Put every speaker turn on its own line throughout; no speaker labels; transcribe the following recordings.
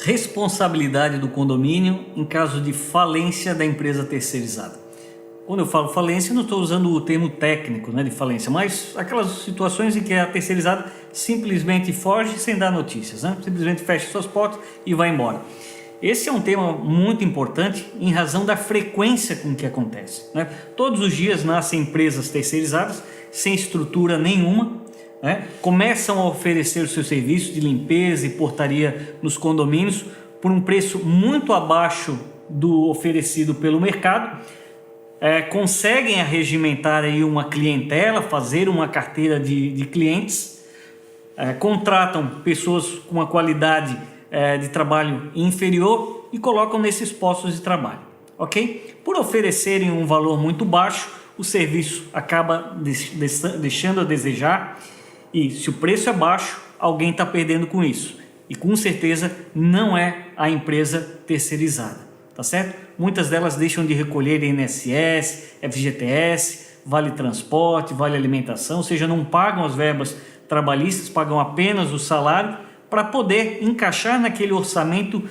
Responsabilidade do condomínio em caso de falência da empresa terceirizada. Quando eu falo falência, eu não estou usando o termo técnico, de falência, mas aquelas situações em que a terceirizada simplesmente foge sem dar notícias, simplesmente fecha suas portas e vai embora. Esse é um tema muito importante em razão da frequência com que acontece. Todos os dias nascem empresas terceirizadas sem estrutura nenhuma, começam a oferecer os seus serviços de limpeza e portaria nos condomínios por um preço muito abaixo do oferecido pelo mercado, conseguem arregimentar aí uma clientela, fazer uma carteira de clientes, contratam pessoas com uma qualidade de trabalho inferior e colocam nesses postos de trabalho, ok? Por oferecerem um valor muito baixo, o serviço acaba deixando a desejar. E se o preço é baixo, alguém está perdendo com isso. E com certeza não é a empresa terceirizada, tá certo? Muitas delas deixam de recolher INSS, FGTS, Vale Transporte, Vale Alimentação, ou seja, não pagam as verbas trabalhistas, pagam apenas o salário para poder encaixar naquele orçamento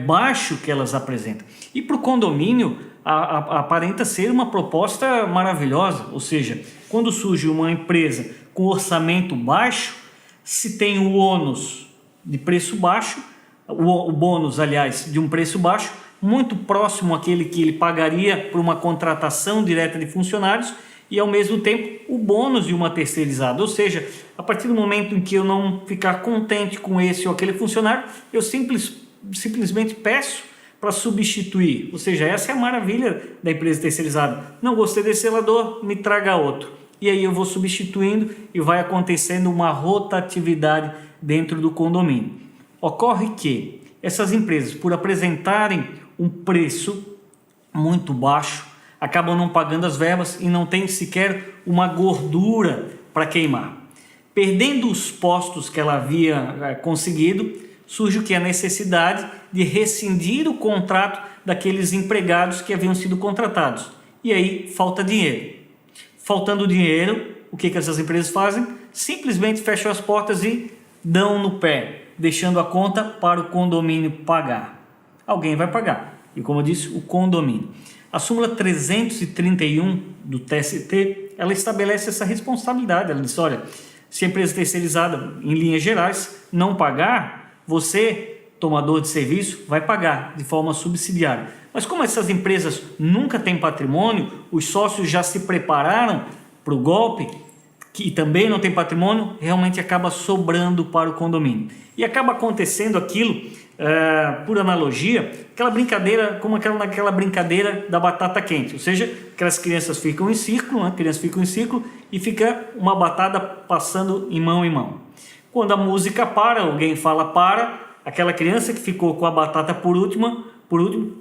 baixo que elas apresentam. E para o condomínio aparenta ser uma proposta maravilhosa, ou seja, quando surge uma empresa com orçamento baixo, se tem o ônus de preço baixo, o bônus, aliás, de um preço baixo, muito próximo àquele que ele pagaria por uma contratação direta de funcionários e, ao mesmo tempo, o bônus de uma terceirizada. Ou seja, a partir do momento em que eu não ficar contente com esse ou aquele funcionário, eu simplesmente peço para substituir. Ou seja, essa é a maravilha da empresa terceirizada. Não gostei desse zelador, me traga outro. E aí eu vou substituindo e vai acontecendo uma rotatividade dentro do condomínio. Ocorre que essas empresas, por apresentarem um preço muito baixo, acabam não pagando as verbas e não tem sequer uma gordura para queimar. Perdendo os postos que ela havia conseguido, surge o que? A necessidade de rescindir o contrato daqueles empregados que haviam sido contratados. E aí falta dinheiro. Faltando dinheiro, o que essas empresas fazem? Simplesmente fecham as portas e dão no pé, deixando a conta para o condomínio pagar. Alguém vai pagar. E como eu disse, o condomínio. A súmula 331 do TST, ela estabelece essa responsabilidade. Ela diz, olha, se a empresa terceirizada, em linhas gerais, não pagar, você, tomador de serviço, vai pagar de forma subsidiária. Mas como essas empresas nunca têm patrimônio, os sócios já se prepararam para o golpe, que também não tem patrimônio, realmente acaba sobrando para o condomínio. E acaba acontecendo aquilo, por analogia, aquela brincadeira, como naquela brincadeira da batata quente. Ou seja, aquelas crianças ficam em círculo, e fica uma batata passando em mão em mão. Quando a música para, alguém fala para, aquela criança que ficou com a batata por último,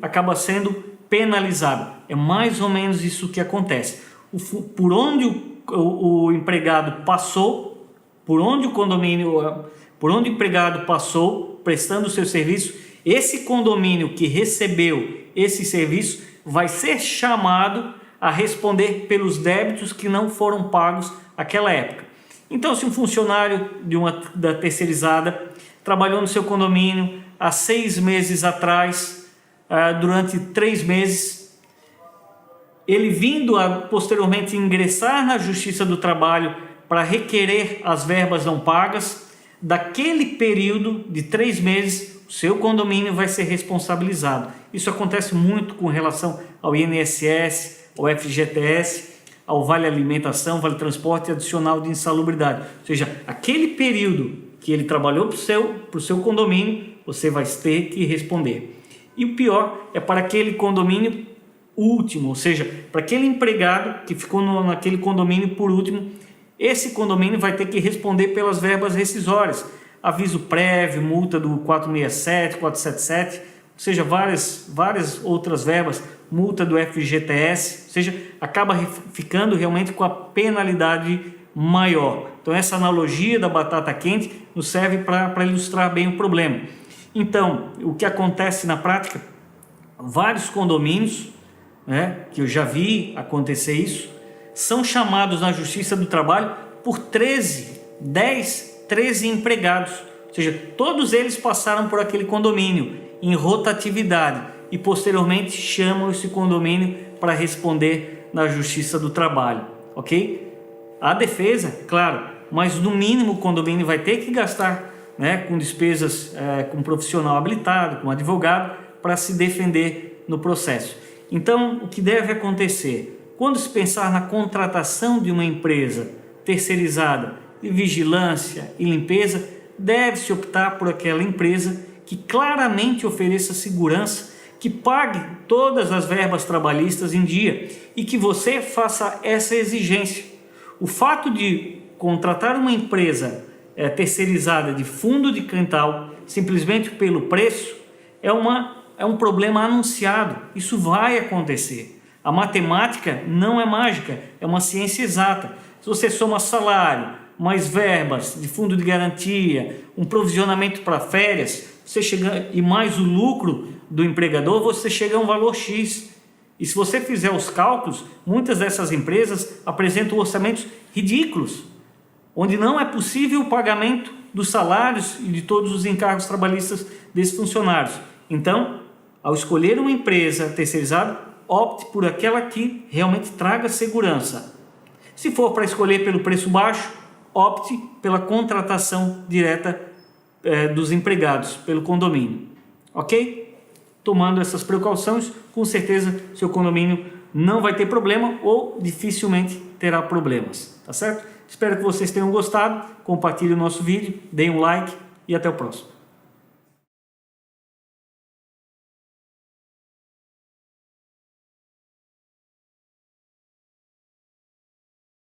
acaba sendo penalizada. É mais ou menos isso que acontece. Por onde o empregado passou, por onde o empregado passou prestando o seu serviço, esse condomínio que recebeu esse serviço vai ser chamado a responder pelos débitos que não foram pagos naquela época. Então, se um funcionário da terceirizada trabalhou no seu condomínio há 6 meses atrás, durante 3 meses, ele vindo a posteriormente ingressar na Justiça do Trabalho para requerer as verbas não pagas, daquele período de 3 meses, o seu condomínio vai ser responsabilizado. Isso acontece muito com relação ao INSS, ao FGTS, ao Vale Alimentação, Vale Transporte e adicional de insalubridade. Ou seja, aquele período que ele trabalhou para o seu condomínio, você vai ter que responder. E o pior é para aquele condomínio último, ou seja, para aquele empregado que ficou naquele condomínio por último, esse condomínio vai ter que responder pelas verbas rescisórias, aviso prévio, multa do 467, 477, ou seja, várias outras verbas, multa do FGTS, ou seja, acaba ficando realmente com a penalidade maior. Então essa analogia da batata quente nos serve para ilustrar bem o problema. Então, o que acontece na prática? Vários condomínios, que eu já vi acontecer isso, são chamados na Justiça do Trabalho por 13 empregados. Ou seja, todos eles passaram por aquele condomínio em rotatividade e posteriormente chamam esse condomínio para responder na Justiça do Trabalho, ok? A defesa, claro, mas no mínimo o condomínio vai ter que gastar, né, com despesas com um profissional habilitado, com um advogado, para se defender no processo. Então, o que deve acontecer? Quando se pensar na contratação de uma empresa terceirizada de vigilância e limpeza, deve-se optar por aquela empresa que claramente ofereça segurança, que pague todas as verbas trabalhistas em dia e que você faça essa exigência. O fato de contratar uma empresa terceirizada de fundo de quintal simplesmente pelo preço é um problema anunciado. Isso vai acontecer. A matemática não é mágica, é uma ciência exata. Se você soma salário, mais verbas de fundo de garantia, um provisionamento para férias, você chega, e mais o lucro do empregador, você chega a um valor X. E se você fizer os cálculos, muitas dessas empresas apresentam orçamentos ridículos, onde não é possível o pagamento dos salários e de todos os encargos trabalhistas desses funcionários. Então, ao escolher uma empresa terceirizada, opte por aquela que realmente traga segurança. Se for para escolher pelo preço baixo, opte pela contratação direta dos empregados, pelo condomínio. Ok? Tomando essas precauções, com certeza seu condomínio não vai ter problema ou dificilmente terá problemas. Tá certo? Espero que vocês tenham gostado. Compartilhe o nosso vídeo, deem um like e até o próximo.